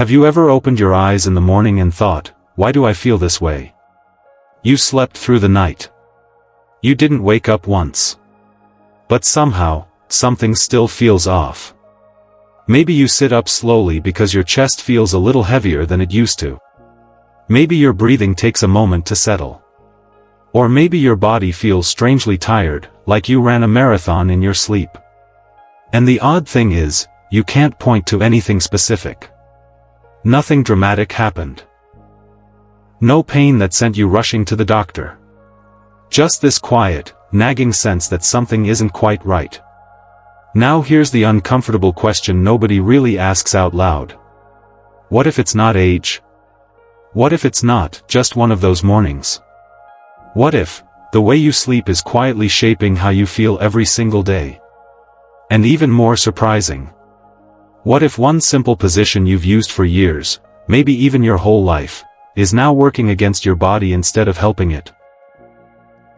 Have you ever opened your eyes in the morning and thought, why do I feel this way? You slept through the night. You didn't wake up once. But somehow, something still feels off. Maybe you sit up slowly because your chest feels a little heavier than it used to. Maybe your breathing takes a moment to settle. Or maybe your body feels strangely tired, like you ran a marathon in your sleep. And the odd thing is, you can't point to anything specific. Nothing dramatic happened. No pain that sent you rushing to the doctor. Just this quiet, nagging sense that something isn't quite right. Now here's the uncomfortable question nobody really asks out loud. What if it's not age? What if it's not just one of those mornings? What if the way you sleep is quietly shaping how you feel every single day? And even more surprising, what if one simple position you've used for years, maybe even your whole life, is now working against your body instead of helping it?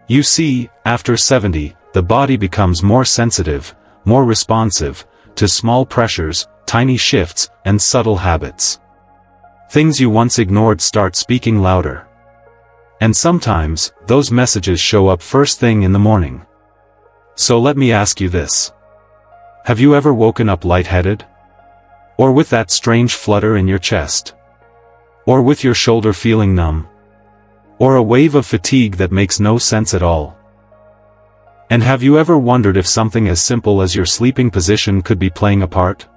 You see, after 70, the body becomes more sensitive, more responsive, to small pressures, tiny shifts, and subtle habits. Things you once ignored start speaking louder. And sometimes, those messages show up first thing in the morning. So let me ask you this. Have you ever woken up lightheaded? Or with that strange flutter in your chest? Or with your shoulder feeling numb? Or a wave of fatigue that makes no sense at all? And have you ever wondered if something as simple as your sleeping position could be playing a part?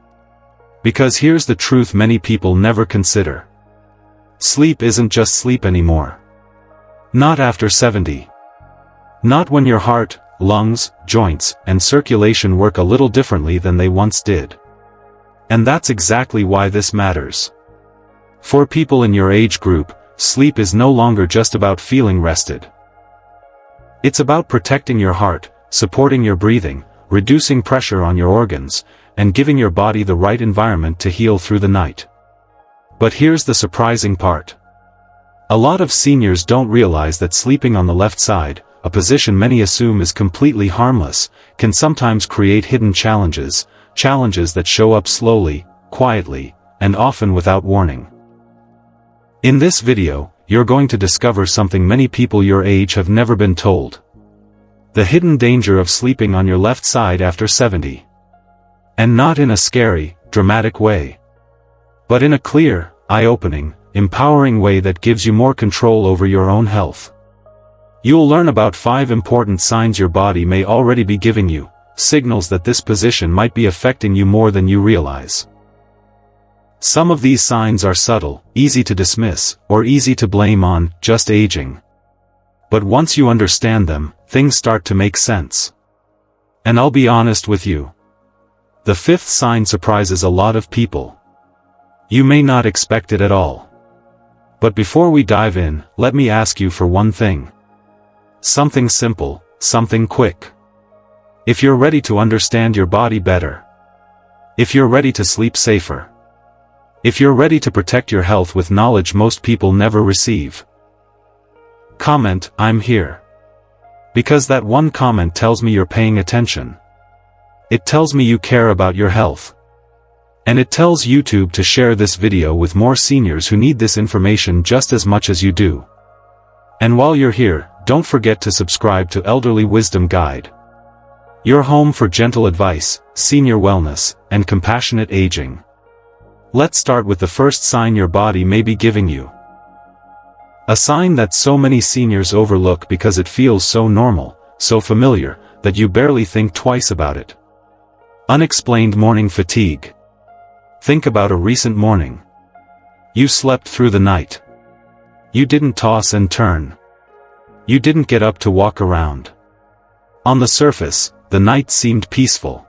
Because here's the truth many people never consider. Sleep isn't just sleep anymore. Not after 70. Not when your heart, lungs, joints, and circulation work a little differently than they once did. And that's exactly why this matters. For people in your age group, sleep is no longer just about feeling rested. It's about protecting your heart, supporting your breathing, reducing pressure on your organs, and giving your body the right environment to heal through the night. But here's the surprising part. A lot of seniors don't realize that sleeping on the left side, a position many assume is completely harmless, can sometimes create hidden challenges that show up slowly, quietly, and often without warning. In this video, you're going to discover something many people your age have never been told. The hidden danger of sleeping on your left side after 70. And not in a scary, dramatic way. But in a clear, eye-opening, empowering way that gives you more control over your own health. You'll learn about 5 important signs your body may already be giving you, signals that this position might be affecting you more than you realize. Some of these signs are subtle, easy to dismiss, or easy to blame on just aging. But once you understand them, things start to make sense. And I'll be honest with you. The 5th sign surprises a lot of people. You may not expect it at all. But before we dive in, let me ask you for one thing. Something simple, something quick. If you're ready to understand your body better. If you're ready to sleep safer. If you're ready to protect your health with knowledge most people never receive. Comment, I'm here. Because that one comment tells me you're paying attention. It tells me you care about your health. And it tells YouTube to share this video with more seniors who need this information just as much as you do. And while you're here, don't forget to subscribe to Elderly Wisdom Guide. Your home for gentle advice, senior wellness, and compassionate aging. Let's start with the first sign your body may be giving you. A sign that so many seniors overlook because it feels so normal, so familiar, that you barely think twice about it. Unexplained morning fatigue. Think about a recent morning. You slept through the night. You didn't toss and turn. You didn't get up to walk around. On the surface, the night seemed peaceful.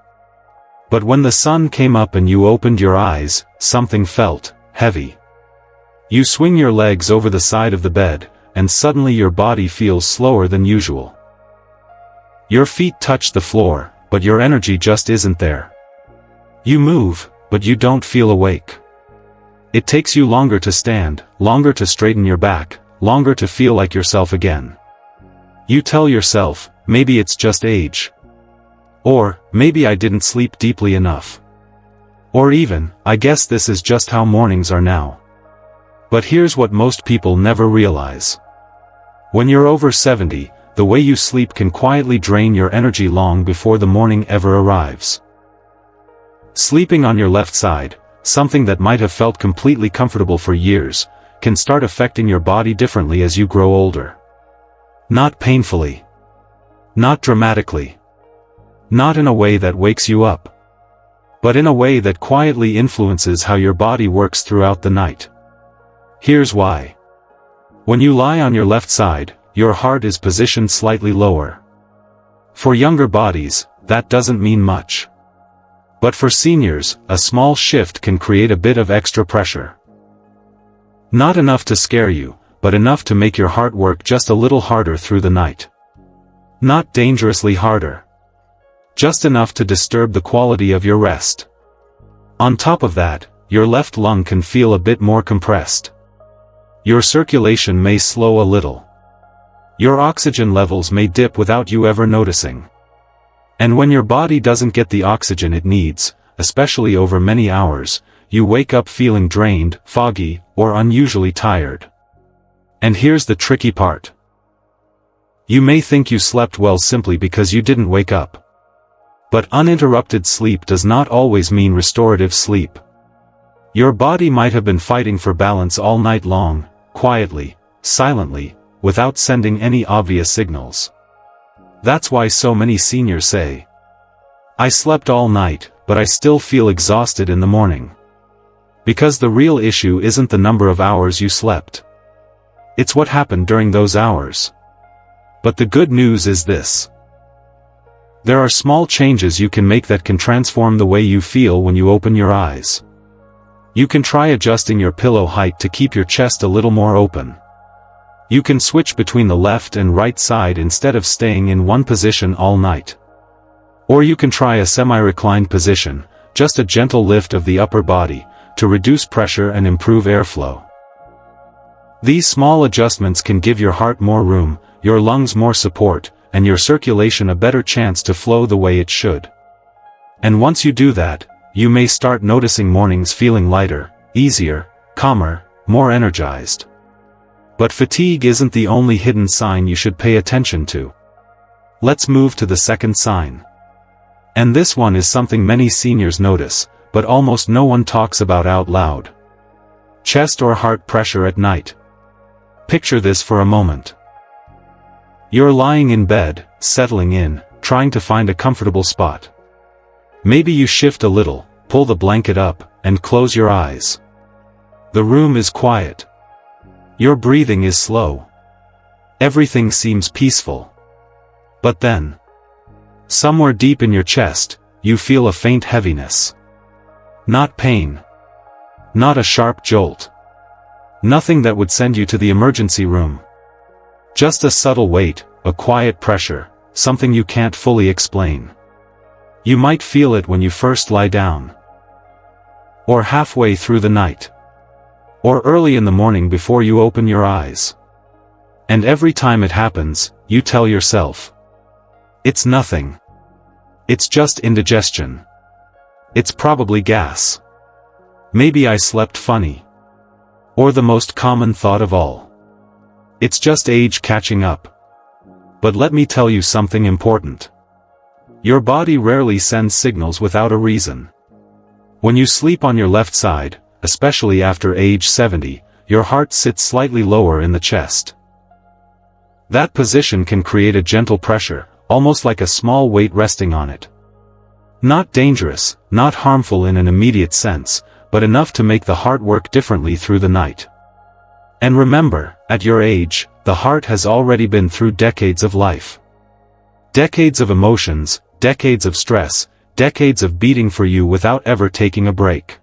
But when the sun came up and you opened your eyes, something felt heavy. You swing your legs over the side of the bed, and suddenly your body feels slower than usual. Your feet touch the floor, but your energy just isn't there. You move, but you don't feel awake. It takes you longer to stand, longer to straighten your back, longer to feel like yourself again. You tell yourself, maybe it's just age. Or, maybe I didn't sleep deeply enough. Or even, I guess this is just how mornings are now. But here's what most people never realize. When you're over 70, the way you sleep can quietly drain your energy long before the morning ever arrives. Sleeping on your left side, something that might have felt completely comfortable for years, can start affecting your body differently as you grow older. Not painfully. Not dramatically. Not in a way that wakes you up. But in a way that quietly influences how your body works throughout the night. Here's why. When you lie on your left side, your heart is positioned slightly lower. For younger bodies, that doesn't mean much. But for seniors, a small shift can create a bit of extra pressure. Not enough to scare you, but enough to make your heart work just a little harder through the night. Not dangerously harder. Just enough to disturb the quality of your rest. On top of that, your left lung can feel a bit more compressed. Your circulation may slow a little. Your oxygen levels may dip without you ever noticing. And when your body doesn't get the oxygen it needs, especially over many hours, you wake up feeling drained, foggy, or unusually tired. And here's the tricky part. You may think you slept well simply because you didn't wake up. But uninterrupted sleep does not always mean restorative sleep. Your body might have been fighting for balance all night long, quietly, silently, without sending any obvious signals. That's why so many seniors say, "I slept all night, but I still feel exhausted in the morning." Because the real issue isn't the number of hours you slept. It's what happened during those hours. But the good news is this. There are small changes you can make that can transform the way you feel when you open your eyes. You can try adjusting your pillow height to keep your chest a little more open. You can switch between the left and right side instead of staying in one position all night. Or you can try a semi-reclined position, just a gentle lift of the upper body, to reduce pressure and improve airflow. These small adjustments can give your heart more room, your lungs more support, and your circulation a better chance to flow the way it should. And once you do that, you may start noticing mornings feeling lighter, easier, calmer, more energized. But fatigue isn't the only hidden sign you should pay attention to. Let's move to the second sign. And this one is something many seniors notice, but almost no one talks about out loud. Chest or heart pressure at night. Picture this for a moment. You're lying in bed, settling in, trying to find a comfortable spot. Maybe you shift a little, pull the blanket up, and close your eyes. The room is quiet. Your breathing is slow. Everything seems peaceful. But then, somewhere deep in your chest, you feel a faint heaviness. Not pain. Not a sharp jolt. Nothing that would send you to the emergency room. Just a subtle weight, a quiet pressure, something you can't fully explain. You might feel it when you first lie down. Or halfway through the night. Or early in the morning before you open your eyes. And every time it happens, you tell yourself, "It's nothing. It's just indigestion. It's probably gas. Maybe I slept funny." Or the most common thought of all. It's just age catching up. But let me tell you something important. Your body rarely sends signals without a reason. When you sleep on your left side, especially after age 70, your heart sits slightly lower in the chest. That position can create a gentle pressure, almost like a small weight resting on it. Not dangerous, not harmful in an immediate sense, but enough to make the heart work differently through the night. And remember, at your age, the heart has already been through decades of life. Decades of emotions, decades of stress, decades of beating for you without ever taking a break.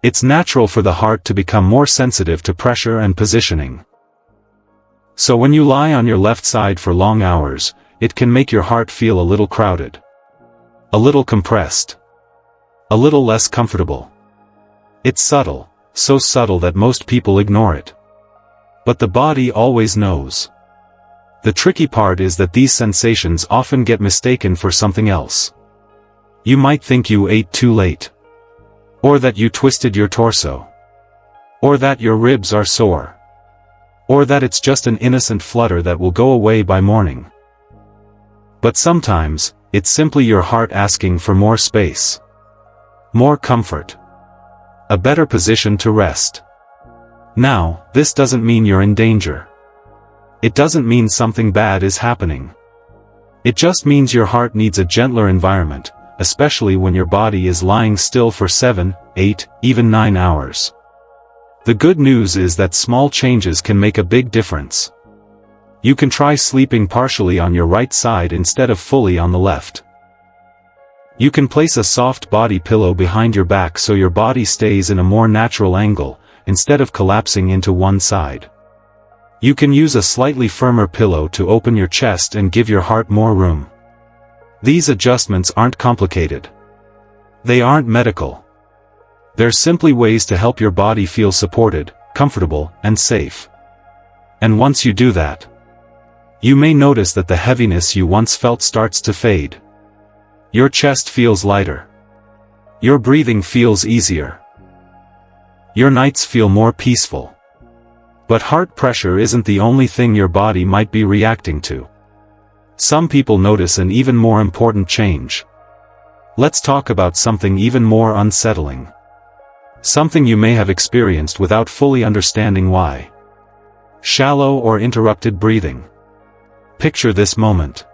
It's natural for the heart to become more sensitive to pressure and positioning. So when you lie on your left side for long hours, it can make your heart feel a little crowded. A little compressed. A little less comfortable. It's subtle, so subtle that most people ignore it. But the body always knows. The tricky part is that these sensations often get mistaken for something else. You might think you ate too late. Or that you twisted your torso. Or that your ribs are sore. Or that it's just an innocent flutter that will go away by morning. But sometimes, it's simply your heart asking for more space. More comfort. A better position to rest. Now, this doesn't mean you're in danger. It doesn't mean something bad is happening. It just means your heart needs a gentler environment, especially when your body is lying still for 7, 8, even 9 hours. The good news is that small changes can make a big difference. You can try sleeping partially on your right side instead of fully on the left. You can place a soft body pillow behind your back so your body stays in a more natural angle, instead of collapsing into one side. You can use a slightly firmer pillow to open your chest and give your heart more room. These adjustments aren't complicated. They aren't medical. They're simply ways to help your body feel supported, comfortable, and safe. And once you do that, you may notice that the heaviness you once felt starts to fade. Your chest feels lighter. Your breathing feels easier. Your nights feel more peaceful. But heart pressure isn't the only thing your body might be reacting to. Some people notice an even more important change. Let's talk about something even more unsettling. Something you may have experienced without fully understanding why. Shallow or interrupted breathing. Picture this moment.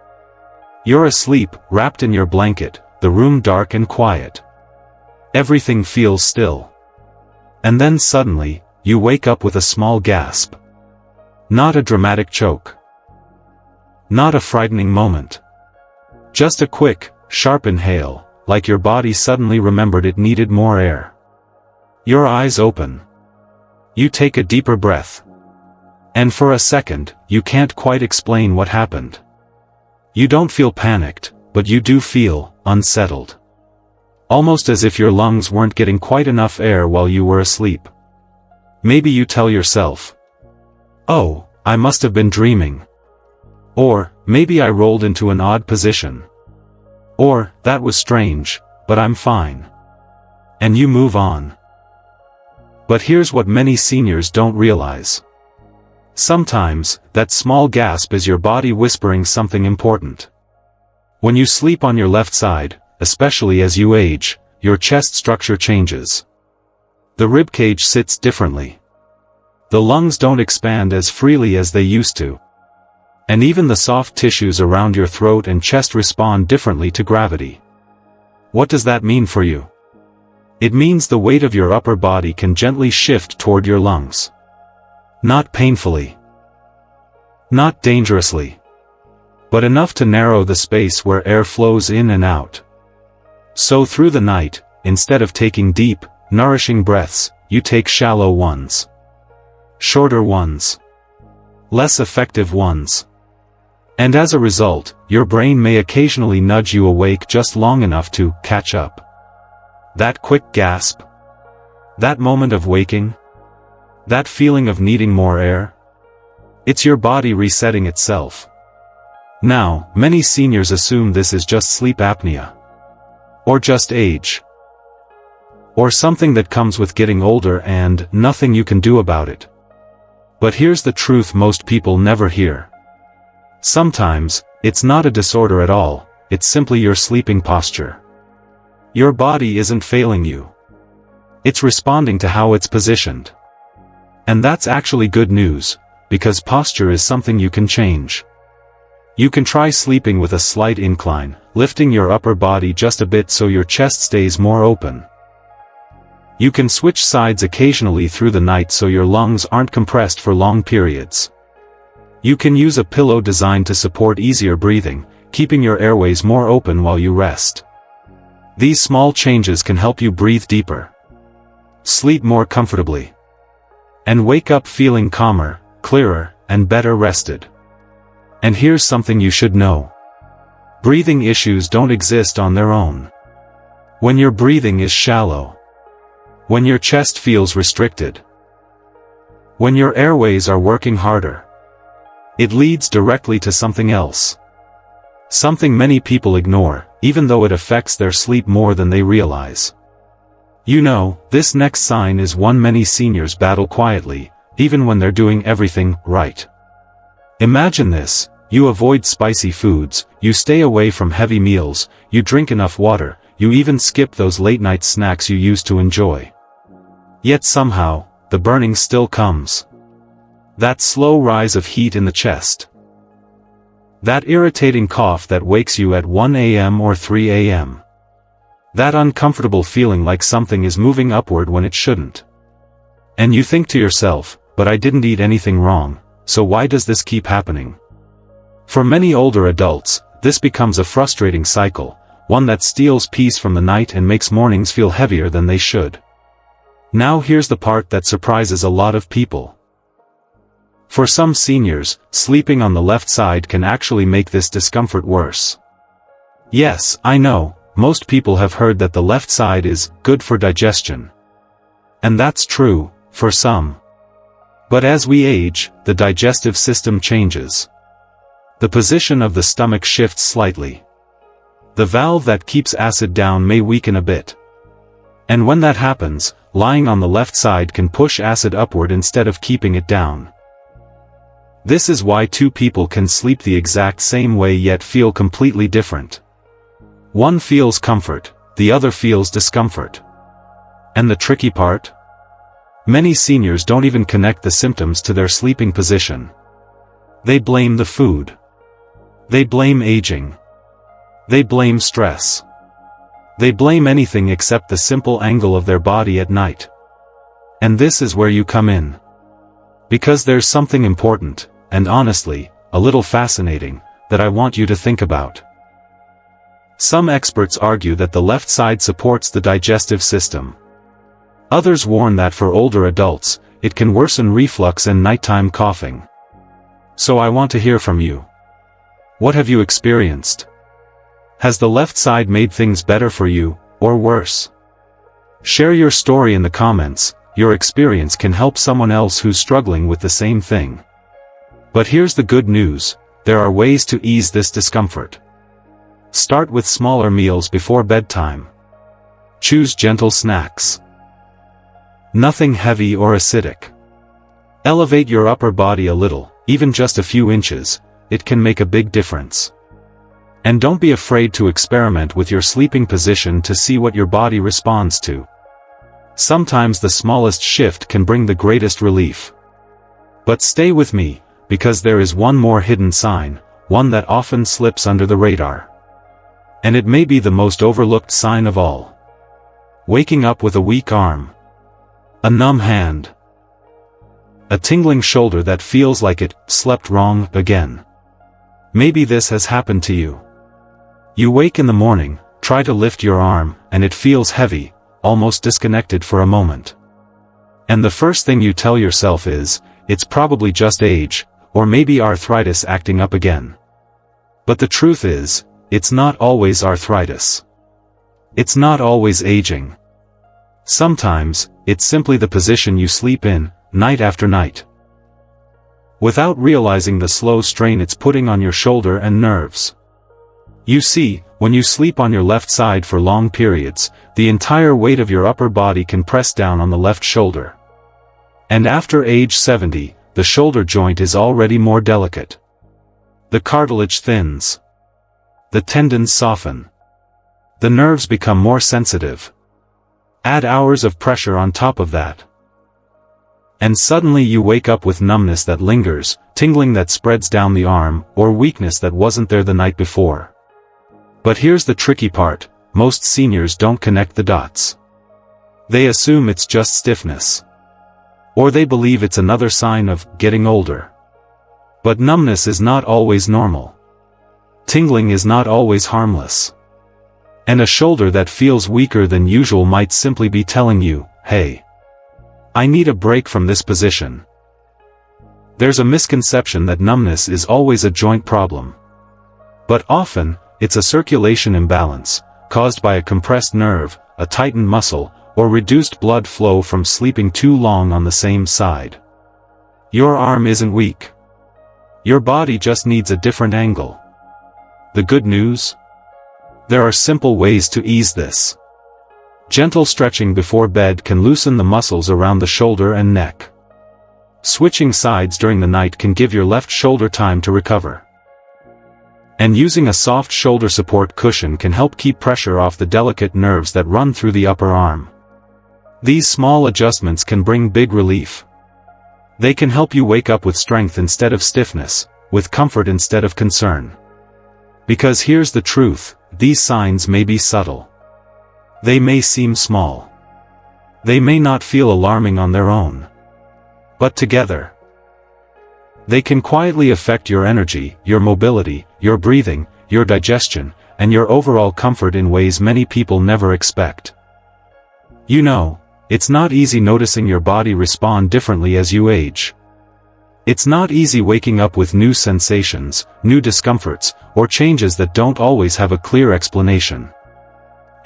You're asleep, wrapped in your blanket, the room dark and quiet. Everything feels still. And then suddenly, you wake up with a small gasp. Not a dramatic choke. Not a frightening moment. Just a quick, sharp inhale, like your body suddenly remembered it needed more air. Your eyes open. You take a deeper breath. And for a second, you can't quite explain what happened. You don't feel panicked, but you do feel unsettled. Almost as if your lungs weren't getting quite enough air while you were asleep. Maybe you tell yourself, "Oh, I must have been dreaming." Or, "Maybe I rolled into an odd position." Or, "That was strange, but I'm fine." And you move on. But here's what many seniors don't realize. Sometimes, that small gasp is your body whispering something important. When you sleep on your left side, especially as you age, your chest structure changes. The ribcage sits differently. The lungs don't expand as freely as they used to. And even the soft tissues around your throat and chest respond differently to gravity. What does that mean for you? It means the weight of your upper body can gently shift toward your lungs. Not painfully. Not dangerously. But enough to narrow the space where air flows in and out. So through the night, instead of taking deep, nourishing breaths, you take shallow ones. Shorter ones. Less effective ones. And as a result, your brain may occasionally nudge you awake just long enough to catch up. That quick gasp. That moment of waking. That feeling of needing more air. It's your body resetting itself. Now, many seniors assume this is just sleep apnea. Or just age. Or something that comes with getting older and nothing you can do about it. But here's the truth most people never hear. Sometimes, it's not a disorder at all, it's simply your sleeping posture. Your body isn't failing you. It's responding to how it's positioned. And that's actually good news, because posture is something you can change. You can try sleeping with a slight incline, lifting your upper body just a bit so your chest stays more open. You can switch sides occasionally through the night so your lungs aren't compressed for long periods. You can use a pillow designed to support easier breathing, keeping your airways more open while you rest. These small changes can help you breathe deeper, sleep more comfortably, and wake up feeling calmer, clearer, and better rested. And here's something you should know. Breathing issues don't exist on their own. When your breathing is shallow, when your chest feels restricted, when your airways are working harder, it leads directly to something else. Something many people ignore, even though it affects their sleep more than they realize. You know, this next sign is one many seniors battle quietly, even when they're doing everything right. Imagine this: you avoid spicy foods, you stay away from heavy meals, you drink enough water, you even skip those late-night snacks you used to enjoy. Yet somehow, the burning still comes. That slow rise of heat in the chest. That irritating cough that wakes you at 1 a.m. or 3 a.m. That uncomfortable feeling like something is moving upward when it shouldn't. And you think to yourself, but I didn't eat anything wrong, so why does this keep happening? For many older adults, this becomes a frustrating cycle, one that steals peace from the night and makes mornings feel heavier than they should. Now here's the part that surprises a lot of people. For some seniors, sleeping on the left side can actually make this discomfort worse. Yes, I know, most people have heard that the left side is good for digestion. And that's true, for some. But as we age, the digestive system changes. The position of the stomach shifts slightly. The valve that keeps acid down may weaken a bit. And when that happens, lying on the left side can push acid upward instead of keeping it down. This is why two people can sleep the exact same way yet feel completely different. One feels comfort, the other feels discomfort. And the tricky part? Many seniors don't even connect the symptoms to their sleeping position. They blame the food. They blame aging. They blame stress. They blame anything except the simple angle of their body at night. And this is where you come in. Because there's something important, and honestly, a little fascinating, that I want you to think about. Some experts argue that the left side supports the digestive system. Others warn that for older adults, it can worsen reflux and nighttime coughing. So I want to hear from you. What have you experienced? Has the left side made things better for you, or worse? Share your story in the comments. Your experience can help someone else who's struggling with the same thing. But here's the good news: there are ways to ease this discomfort. Start with smaller meals before bedtime. Choose gentle snacks. Nothing heavy or acidic. Elevate your upper body a little, even just a few inches. It can make a big difference. And don't be afraid to experiment with your sleeping position to see what your body responds to. Sometimes the smallest shift can bring the greatest relief. But stay with me, because there is one more hidden sign, one that often slips under the radar. And it may be the most overlooked sign of all. Waking up with a weak arm. A numb hand. A tingling shoulder that feels like it slept wrong again. Maybe this has happened to you. You wake in the morning, try to lift your arm, and it feels heavy, almost disconnected for a moment. And the first thing you tell yourself is, it's probably just age, or maybe arthritis acting up again. But the truth is, it's not always arthritis. It's not always aging. Sometimes, it's simply the position you sleep in, night after night. Without realizing the slow strain it's putting on your shoulder and nerves. You see, when you sleep on your left side for long periods, the entire weight of your upper body can press down on the left shoulder. And after age 70, the shoulder joint is already more delicate. The cartilage thins. The tendons soften. The nerves become more sensitive. Add hours of pressure on top of that. And suddenly you wake up with numbness that lingers, tingling that spreads down the arm, or weakness that wasn't there the night before. But here's the tricky part: most seniors don't connect the dots. They assume it's just stiffness. Or they believe it's another sign of getting older. But numbness is not always normal. Tingling is not always harmless. And a shoulder that feels weaker than usual might simply be telling you, hey, I need a break from this position. There's a misconception that numbness is always a joint problem. But often, it's a circulation imbalance, caused by a compressed nerve, a tightened muscle, or reduced blood flow from sleeping too long on the same side. Your arm isn't weak. Your body just needs a different angle. The good news? There are simple ways to ease this. Gentle stretching before bed can loosen the muscles around the shoulder and neck. Switching sides during the night can give your left shoulder time to recover. And using a soft shoulder support cushion can help keep pressure off the delicate nerves that run through the upper arm. These small adjustments can bring big relief. They can help you wake up with strength instead of stiffness, with comfort instead of concern. Because here's the truth, these signs may be subtle. They may seem small. They may not feel alarming on their own. But together, they can quietly affect your energy, your mobility, your breathing, your digestion, and your overall comfort in ways many people never expect. You know, it's not easy noticing your body respond differently as you age. It's not easy waking up with new sensations, new discomforts, or changes that don't always have a clear explanation.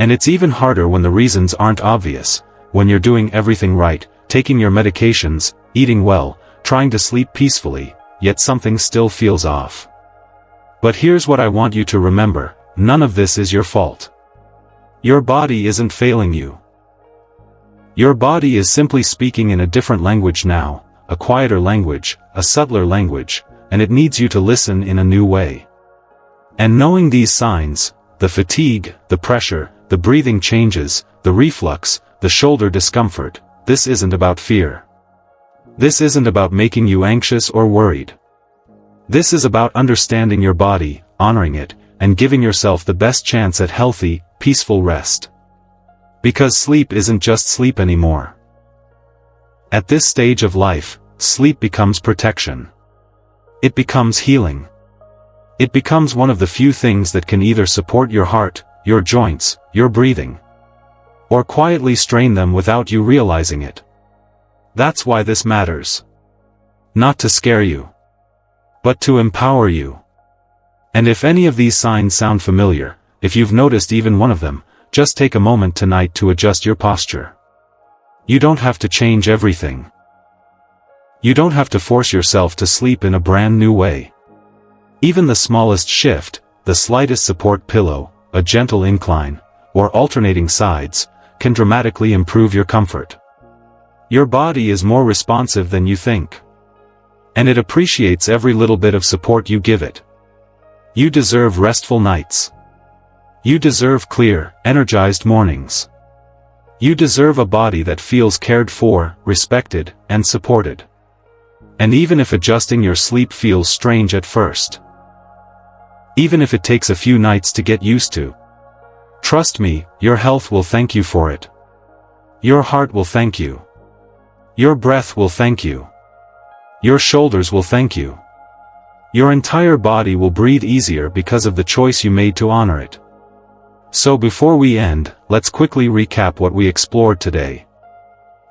And it's even harder when the reasons aren't obvious, when you're doing everything right, taking your medications, eating well, trying to sleep peacefully, yet something still feels off. But here's what I want you to remember, none of this is your fault. Your body isn't failing you. Your body is simply speaking in a different language now, a quieter language, a subtler language, and it needs you to listen in a new way. And knowing these signs, the fatigue, the pressure, the breathing changes, the reflux, the shoulder discomfort, this isn't about fear. This isn't about making you anxious or worried. This is about understanding your body, honoring it, and giving yourself the best chance at healthy, peaceful rest. Because sleep isn't just sleep anymore. At this stage of life, sleep becomes protection. It becomes healing. It becomes one of the few things that can either support your heart, your joints, your breathing, or quietly strain them without you realizing it. That's why this matters. Not to scare you, but to empower you. And if any of these signs sound familiar, if you've noticed even one of them, just take a moment tonight to adjust your posture. You don't have to change everything. You don't have to force yourself to sleep in a brand new way. Even the smallest shift, the slightest support pillow, a gentle incline, or alternating sides, can dramatically improve your comfort. Your body is more responsive than you think. And it appreciates every little bit of support you give it. You deserve restful nights. You deserve clear, energized mornings. You deserve a body that feels cared for, respected, and supported. And even if adjusting your sleep feels strange at first, even if it takes a few nights to get used to, trust me, your health will thank you for it. Your heart will thank you. Your breath will thank you. Your shoulders will thank you. Your entire body will breathe easier because of the choice you made to honor it. So before we end, let's quickly recap what we explored today.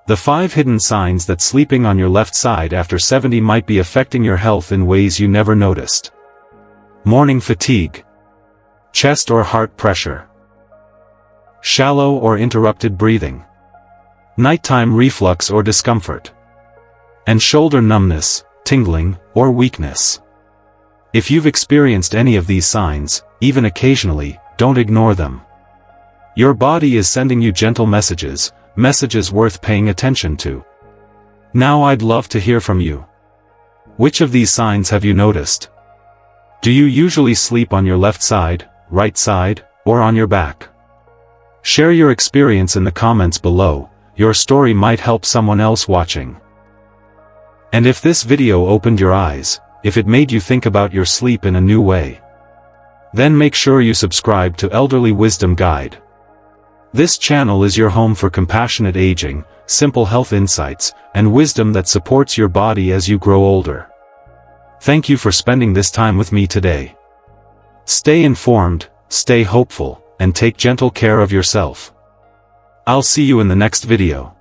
The 5 hidden signs that sleeping on your left side after 70 might be affecting your health in ways you never noticed. Morning fatigue. Chest or heart pressure. Shallow or interrupted breathing. Nighttime reflux or discomfort. And shoulder numbness, tingling, or weakness. If you've experienced any of these signs, even occasionally, don't ignore them. Your body is sending you gentle messages, messages worth paying attention to. Now I'd love to hear from you. Which of these signs have you noticed? Do you usually sleep on your left side, right side, or on your back? Share your experience in the comments below. Your story might help someone else watching. And if this video opened your eyes, if it made you think about your sleep in a new way, then make sure you subscribe to Elderly Wisdom Guide. This channel is your home for compassionate aging, simple health insights, and wisdom that supports your body as you grow older. Thank you for spending this time with me today. Stay informed, stay hopeful, and take gentle care of yourself. I'll see you in the next video.